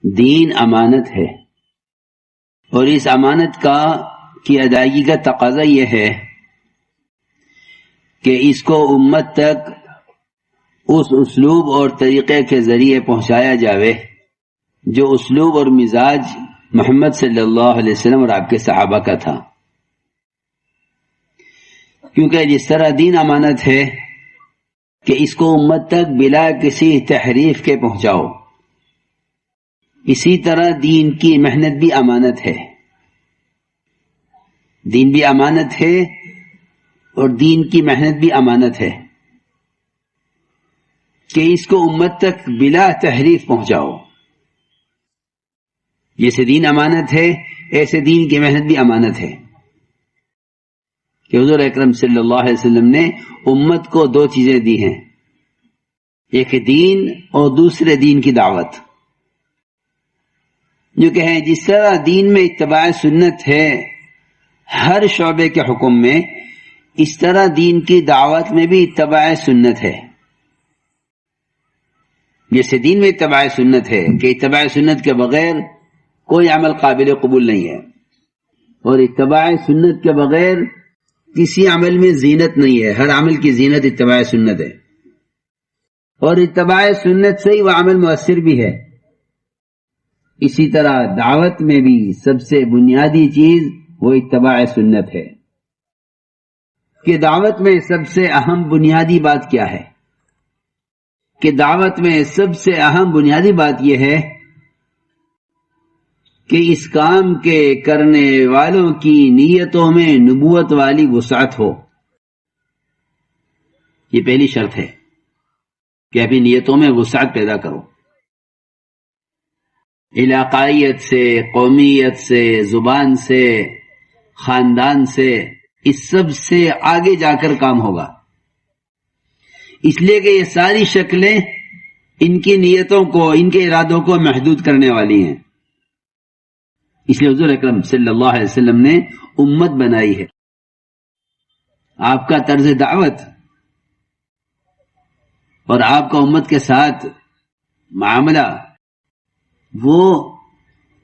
دین امانت ہے، اور اس امانت کی ادائیگی کا تقاضا یہ ہے کہ اس کو امت تک اس اسلوب اور طریقے کے ذریعے پہنچایا جاوے جو اسلوب اور مزاج محمد صلی اللہ علیہ وسلم اور آپ کے صحابہ کا تھا. کیونکہ جس طرح دین امانت ہے کہ اس کو امت تک بلا کسی تحریف کے پہنچاؤ، اسی طرح دین کی محنت بھی امانت ہے. دین بھی امانت ہے اور دین کی محنت بھی امانت ہے کہ اس کو امت تک بلا تحریف پہنچاؤ. جیسے دین امانت ہے ایسے دین کی محنت بھی امانت ہے کہ حضور اکرم صلی اللہ علیہ وسلم نے امت کو دو چیزیں دی ہیں، ایک دین اور دوسرے دین کی دعوت. جو کہ ہیں جس طرح دین میں اتباع سنت ہے ہر شعبے کے حکم میں، اس طرح دین کی دعوت میں بھی اتباع سنت ہے. جیسے دین میں اتباع سنت ہے کہ اتباع سنت کے بغیر کوئی عمل قابل قبول نہیں ہے، اور اتباع سنت کے بغیر کسی عمل میں زینت نہیں ہے، ہر عمل کی زینت اتباع سنت ہے، اور اتباع سنت سے ہی وہ عمل مؤثر بھی ہے. اسی طرح دعوت میں بھی سب سے بنیادی چیز وہ اتباع سنت ہے کہ دعوت میں سب سے اہم بنیادی بات کیا ہے؟ کہ دعوت میں سب سے اہم بنیادی بات یہ ہے کہ اس کام کے کرنے والوں کی نیتوں میں نبوت والی وسعت ہو. یہ پہلی شرط ہے کہ اپنی نیتوں میں وسعت پیدا کرو. علاقائیت سے، قومیت سے، زبان سے، خاندان سے، اس سب سے آگے جا کر کام ہوگا. اس لیے کہ یہ ساری شکلیں ان کی نیتوں کو، ان کے ارادوں کو محدود کرنے والی ہیں. اس لیے حضور اکرم صلی اللہ علیہ وسلم نے امت بنائی ہے. آپ کا طرز دعوت اور آپ کا امت کے ساتھ معاملہ وہ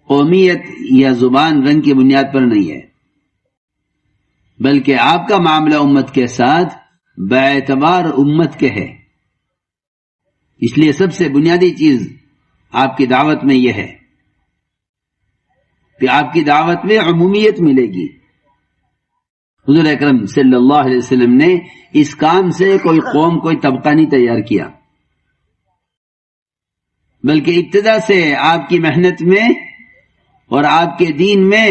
قومیت یا زبان رنگ کی بنیاد پر نہیں ہے، بلکہ آپ کا معاملہ امت کے ساتھ باعتبار امت کے ہے. اس لیے سب سے بنیادی چیز آپ کی دعوت میں یہ ہے کہ آپ کی دعوت میں عمومیت ملے گی. حضور اکرم صلی اللہ علیہ وسلم نے اس کام سے کوئی قوم، کوئی طبقہ نہیں تیار کیا، بلکہ ابتدا سے آپ کی محنت میں اور آپ کے دین میں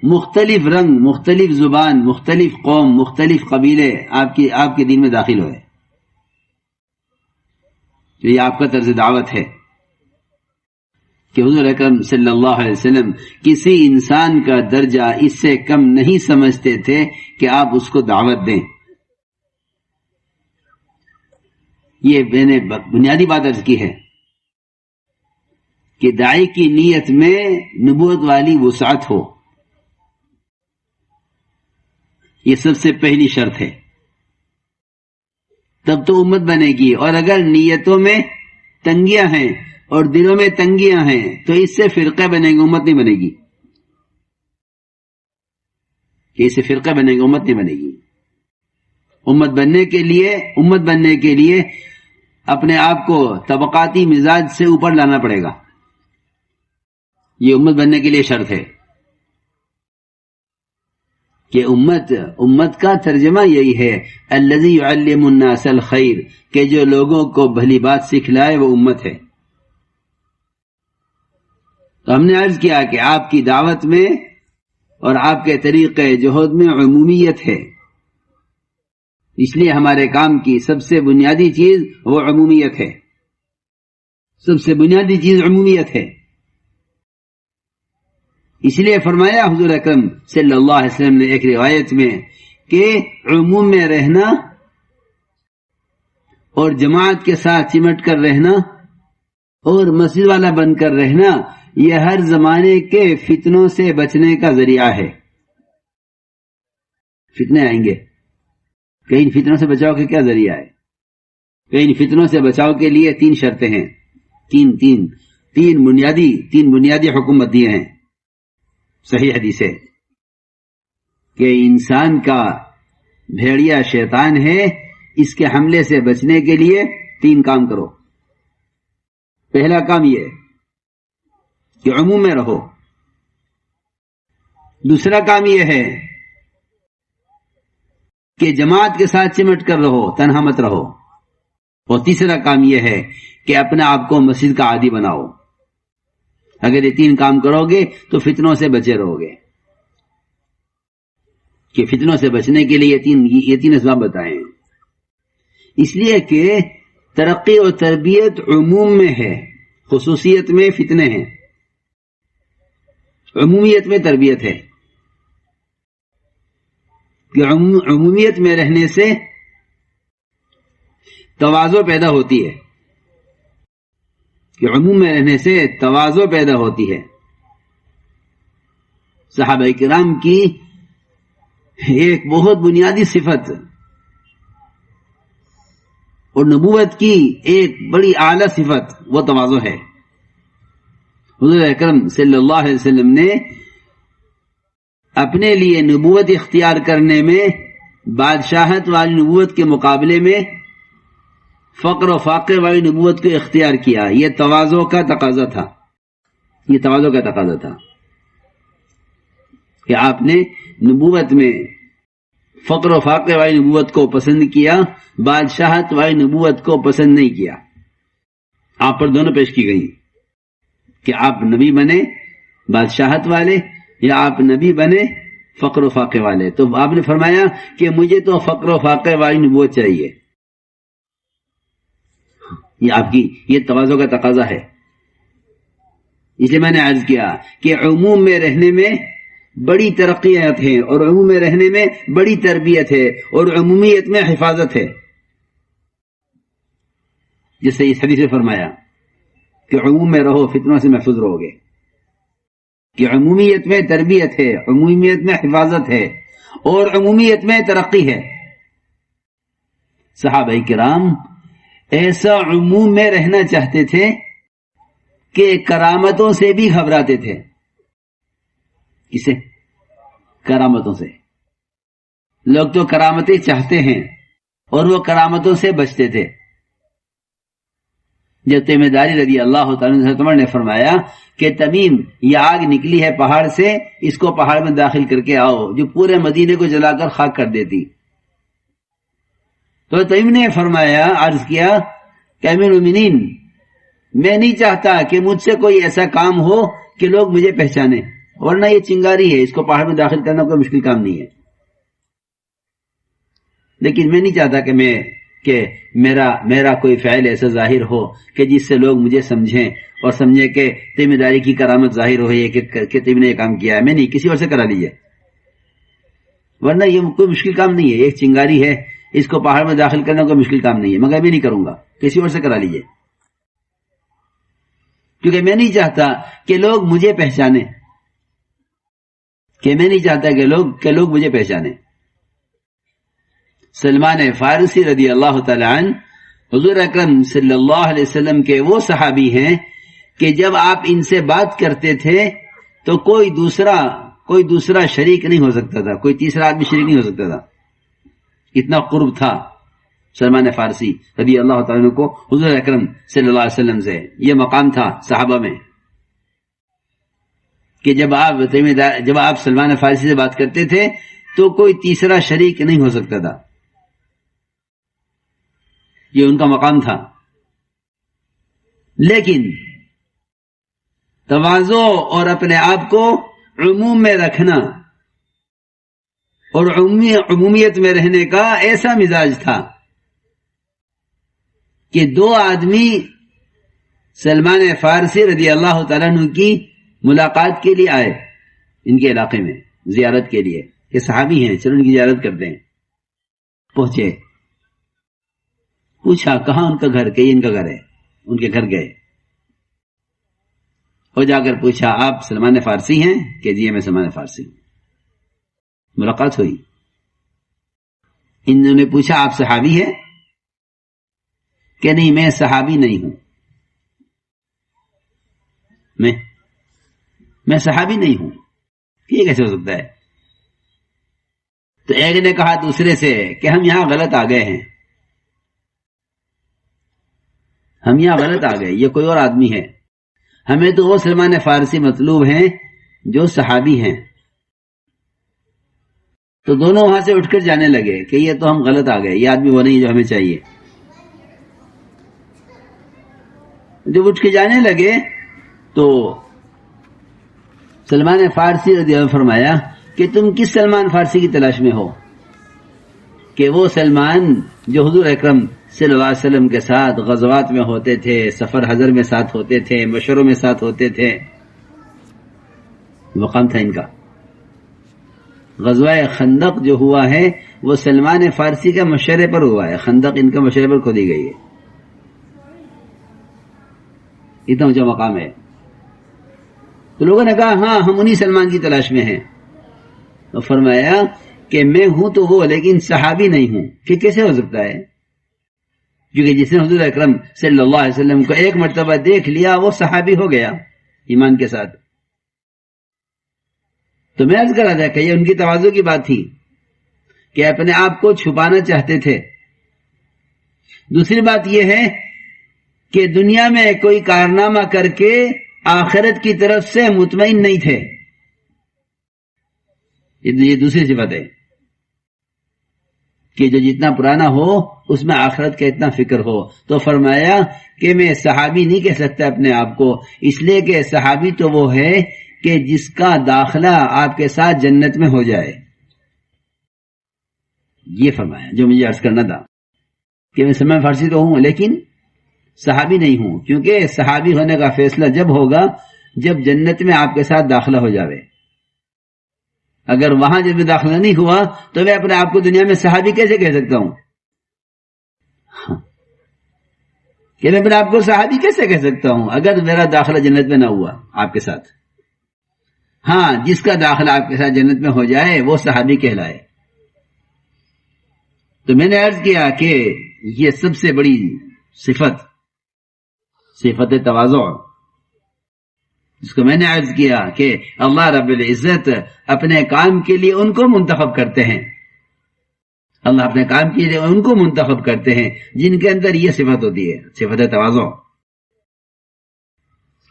مختلف رنگ، مختلف زبان، مختلف قوم، مختلف قبیلے آپ کے دین میں داخل ہوئے. یہ آپ کا طرز دعوت ہے کہ حضور اکرم صلی اللہ علیہ وسلم کسی انسان کا درجہ اس سے کم نہیں سمجھتے تھے کہ آپ اس کو دعوت دیں. یہ میں نے بنیادی بات عرض کی ہے کہ داعی کی نیت میں نبوت والی وسعت ہو. یہ سب سے پہلی شرط ہے، تب تو امت بنے گی. اور اگر نیتوں میں تنگیاں ہیں اور دلوں میں تنگیاں ہیں تو اس سے فرقے بنے گی، امت نہیں بنے گی. کہ اس سے فرقے بنے گی، امت نہیں بنے گی. امت بننے کے لیے اپنے آپ کو طبقاتی مزاج سے اوپر لانا پڑے گا. یہ امت بننے کے لیے شرط ہے کہ امت کا ترجمہ یہی ہے، الذی یعلم الناس الخیر، کہ جو لوگوں کو بھلی بات سکھلائے وہ امت ہے. تو ہم نے عرض کیا کہ آپ کی دعوت میں اور آپ کے طریقے جہود میں عمومیت ہے. اس لیے ہمارے کام کی سب سے بنیادی چیز وہ عمومیت ہے. سب سے بنیادی چیز عمومیت ہے. اس لیے فرمایا حضور اکرم صلی اللہ علیہ وسلم نے ایک روایت میں کہ عموم میں رہنا اور جماعت کے ساتھ چمٹ کر رہنا اور مسجد والا بن کر رہنا یہ ہر زمانے کے فتنوں سے بچنے کا ذریعہ ہے. فتنے آئیں گے، کہ ان فتنوں سے بچاؤ کے کیا ذریعہ ہے؟ کہ ان فتنوں سے بچاؤ کے لیے تین شرطیں ہیں. تین تین بنیادی حکومت دیے ہیں. صحیح حدیث ہے کہ انسان کا بھیڑیا شیطان ہے، اس کے حملے سے بچنے کے لیے 3 کام کرو. پہلا کام یہ کہ عموم میں رہو. دوسرا کام یہ ہے کہ جماعت کے ساتھ چمٹ کر رہو، تنہا مت رہو. اور تیسرا کام یہ ہے کہ اپنے آپ کو مسجد کا عادی بناؤ. اگر یہ 3 کام کرو گے تو فتنوں سے بچے رہو گے. کہ فتنوں سے بچنے کے لیے یہ تین اسباب بتائے ہیں. اس لیے کہ ترقی اور تربیت عموم میں ہے، خصوصیت میں فتنے ہیں. عمومیت میں تربیت ہے کہ عمومیت میں رہنے سے تواضع پیدا ہوتی ہے، کہ عموم میں رہنے سے تواضع پیدا ہوتی ہے. صحابہ کرام کی ایک بہت بنیادی صفت اور نبوت کی ایک بڑی اعلی صفت وہ تواضع ہے. حضور اکرم صلی اللہ علیہ وسلم نے اپنے لیے نبوت اختیار کرنے میں بادشاہت والی نبوت کے مقابلے میں فقر و فاقے والی نبوت کو اختیار کیا. یہ تواضع کا تقاضا تھا. کہ آپ نے نبوت میں فقر و فاقے والی نبوت کو پسند کیا، بادشاہت والی نبوت کو پسند نہیں کیا. آپ پر دونوں پیش کی گئی کہ آپ نبی بنے بادشاہت والے یا آپ نبی بنے فقر و فاقے والے. تو آپ نے فرمایا کہ مجھے تو فقر و فاقے والی نبوت چاہیے. یہ آپ کی یہ تواضع کا تقاضا ہے. اس لیے میں نے عرض کیا کہ عموم میں رہنے میں بڑی ترقیات ہیں، اور عموم میں رہنے میں بڑی تربیت ہے، اور عمومیت میں حفاظت ہے. جس سے اس حدیث میں فرمایا کہ عموم میں رہو، فتنوں سے محفوظ رہو گے. کہ عمومیت میں تربیت ہے، عمومیت میں حفاظت ہے، اور عمومیت میں ترقی ہے. صحابہ کرام ایسا عموم میں رہنا چاہتے تھے کہ کرامتوں سے بھی گھبراتے تھے. کسے؟ کرامتوں سے. لوگ تو کرامتیں چاہتے ہیں اور وہ کرامتوں سے بچتے تھے. جب تمیم داری رضی اللہ تعالی عنہ نے فرمایا کہ تمیم یہ آگ نکلی ہے پہاڑ سے، اس کو پہاڑ میں داخل کر کے آؤ، جو پورے مدینے کو جلا کر خاک کر دیتی. تو تمیم نے فرمایا، عرض کیا کہ امیر المومنین، میں نہیں چاہتا کہ مجھ سے کوئی ایسا کام ہو کہ لوگ مجھے پہچانے، ورنہ یہ چنگاری ہے، اس کو پہاڑ میں داخل کرنا کوئی مشکل کام نہیں ہے. لیکن میں نہیں چاہتا کہ میرا کوئی فعل ایسا ظاہر ہو کہ جس سے لوگ مجھے سمجھیں اور سمجھیں کہ تیمی داری کی کرامت ظاہر ہو ہے کہ تیم نے یہ کام کیا ہے. میں نہیں، کسی اور سے کرا لیجئے، ورنہ یہ کوئی مشکل کام نہیں ہے. ایک چنگاری ہے، اس کو پہاڑ میں داخل کرنا کوئی مشکل کام نہیں ہے، مگر میں نہیں کروں گا، کسی اور سے کرا لیجئے. کیونکہ میں نہیں چاہتا کہ لوگ مجھے پہچانے، کہ لوگ مجھے پہچانے. سلمان فارسی رضی اللہ تعالی عنہ حضور اکرم صلی اللہ علیہ وسلم کے وہ صحابی ہیں کہ جب آپ ان سے بات کرتے تھے تو کوئی دوسرا شریک نہیں ہو سکتا تھا، کوئی تیسرا آدمی شریک نہیں ہو سکتا تھا. اتنا قرب تھا سلمان فارسی رضی اللہ تعالی عنہ کو حضور اکرم صلی اللہ علیہ وسلم سے. یہ مقام تھا صحابہ میں کہ جب آپ سلمان فارسی سے بات کرتے تھے تو کوئی تیسرا شریک نہیں ہو سکتا تھا. یہ ان کا مقام تھا. لیکن تواضع اور اپنے آپ کو عموم میں رکھنا اور عمومیت میں رہنے کا ایسا مزاج تھا کہ 2 آدمی سلمان فارسی رضی اللہ تعالیٰ عنہ کی ملاقات کے لیے آئے ان کے علاقے میں زیارت کے لیے. یہ صحابی ہیں، چلو ان کی زیارت کرتے ہیں. پہنچے، پوچھا کہاں ان کا گھر، کہ ان کا گھر ہے. ان کے گھر گئے اور جا کر پوچھا آپ سلمان فارسی ہیں؟ کہ جی میں سلمان فارسی ہوں. ملاقات ہوئی. انہوں نے پوچھا آپ صحابی ہیں؟ کہ نہیں میں صحابی نہیں ہوں. میں صحابی نہیں ہوں، یہ کیسے ہو سکتا ہے؟ تو ایک نے کہا دوسرے سے کہ ہم یہاں غلط آ گئے ہیں، ہم یہاں غلط آ گئے، یہ کوئی اور آدمی ہے، ہمیں تو وہ سلمان فارسی مطلوب ہیں جو صحابی ہیں۔ تو دونوں وہاں سے اٹھ کر جانے لگے کہ یہ تو ہم غلط آ گئے، یہ آدمی وہ نہیں جو ہمیں چاہیے۔ جب اٹھ کے جانے لگے تو سلمان فارسی رضی اللہ عنہ فرمایا کہ تم کس سلمان فارسی کی تلاش میں ہو؟ کہ وہ سلمان جو حضور اکرم صلی اللہ علیہ وسلم کے ساتھ غزوات میں ہوتے تھے، سفر حضر میں ساتھ ہوتے تھے، مشوروں میں ساتھ ہوتے تھے، مقام تھا ان کا۔ غزوہ خندق جو ہوا ہے وہ سلمان فارسی کا مشورے پر ہوا ہے، خندق ان کا مشورے پر کھودی گئی ہے، اتنا اونچا مقام ہے۔ تو لوگوں نے کہا ہاں ہم انہی سلمان کی تلاش میں ہیں۔ تو فرمایا کہ میں ہوں تو وہ، لیکن صحابی نہیں ہوں۔ پھر کیسے ہو سکتا ہے؟ کیونکہ جس نے حضور اکرم صلی اللہ علیہ وسلم کو ایک مرتبہ دیکھ لیا وہ صحابی ہو گیا ایمان کے ساتھ۔ تو میں عرض کر رہا تھا کہ یہ ان کی تواضع کی بات تھی کہ اپنے آپ کو چھپانا چاہتے تھے۔ دوسری بات یہ ہے کہ دنیا میں کوئی کارنامہ کر کے آخرت کی طرف سے مطمئن نہیں تھے، یہ دوسری صفت ہے کہ جو جتنا پرانا ہو اس میں آخرت کا اتنا فکر ہو۔ تو فرمایا کہ میں صحابی نہیں کہہ سکتا اپنے آپ کو، اس لیے کہ صحابی تو وہ ہے کہ جس کا داخلہ آپ کے ساتھ جنت میں ہو جائے۔ یہ فرمایا جو مجھے عرض کرنا تھا کہ میں سلمان فارسی تو ہوں لیکن صحابی نہیں ہوں، کیونکہ صحابی ہونے کا فیصلہ جب ہوگا جب جنت میں آپ کے ساتھ داخلہ ہو جاوے۔ اگر وہاں جب میں داخلہ نہیں ہوا تو میں اپنے آپ کو دنیا میں صحابی کیسے کہہ سکتا ہوں؟ کہ میں اپنے آپ کو صحابی کیسے کہہ سکتا ہوں اگر میرا داخلہ جنت میں نہ ہوا آپ کے ساتھ؟ ہاں، جس کا داخلہ آپ کے ساتھ جنت میں ہو جائے وہ صحابی کہلائے۔ تو میں نے عرض کیا کہ یہ سب سے بڑی صفت تواضع، جس کو میں نے عرض کیا کہ اللہ رب العزت اپنے کام کے لیے ان کو منتخب کرتے ہیں، اللہ اپنے کام کے لیے ان کو منتخب کرتے ہیں جن کے اندر یہ صفت ہوتی ہے، صفت تواضع،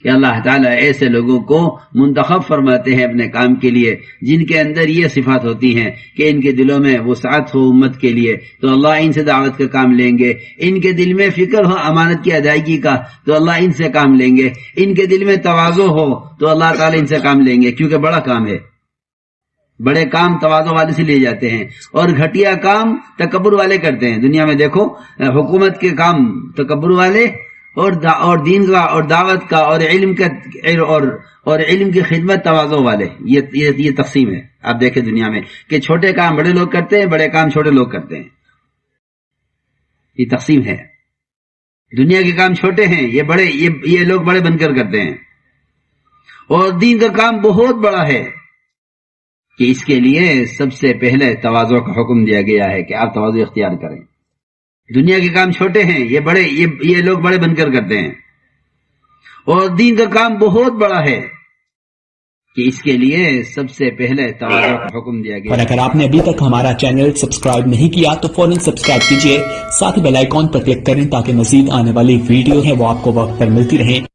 کہ اللہ تعالیٰ ایسے لوگوں کو منتخب فرماتے ہیں اپنے کام کے لیے جن کے اندر یہ صفات ہوتی ہیں کہ ان کے دلوں میں وسعت ہو امت کے لیے تو اللہ ان سے دعوت کا کام لیں گے، ان کے دل میں فکر ہو امانت کی ادائیگی کا تو اللہ ان سے کام لیں گے، ان کے دل میں تواضع ہو تو اللہ تعالیٰ ان سے کام لیں گے، کیونکہ بڑا کام ہے، بڑے کام تواضع والے سے لیے جاتے ہیں اور گھٹیا کام تکبر والے کرتے ہیں۔ دنیا میں دیکھو حکومت کے کام تکبر والے اور دین کا اور دعوت کا اور علم کا اور علم کی خدمت تواضع والے، یہ تقسیم ہے۔ آپ دیکھیں دنیا میں کہ چھوٹے کام بڑے لوگ کرتے ہیں، بڑے کام چھوٹے لوگ کرتے ہیں، یہ تقسیم ہے۔ دنیا کے کام چھوٹے ہیں، یہ لوگ بڑے بن کر کرتے ہیں، اور دین کا کام بہت بڑا ہے کہ اس کے لیے سب سے پہلے تواضع کا حکم دیا گیا ہے کہ آپ تواضع اختیار کریں۔ دنیا کے کام چھوٹے ہیں، یہ لوگ بڑے بن کر کرتے ہیں، اور دین کا کام بہت بڑا ہے کہ اس کے لیے سب سے پہلے تواضع کا حکم دیا گیا۔ اور اگر آپ نے ابھی تک ہمارا چینل سبسکرائب نہیں کیا تو فوراً سبسکرائب کیجئے، ساتھ ہی بیل آئیکن پر کلک کریں تاکہ مزید آنے والی ویڈیو ہیں وہ آپ کو وقت پر ملتی رہیں۔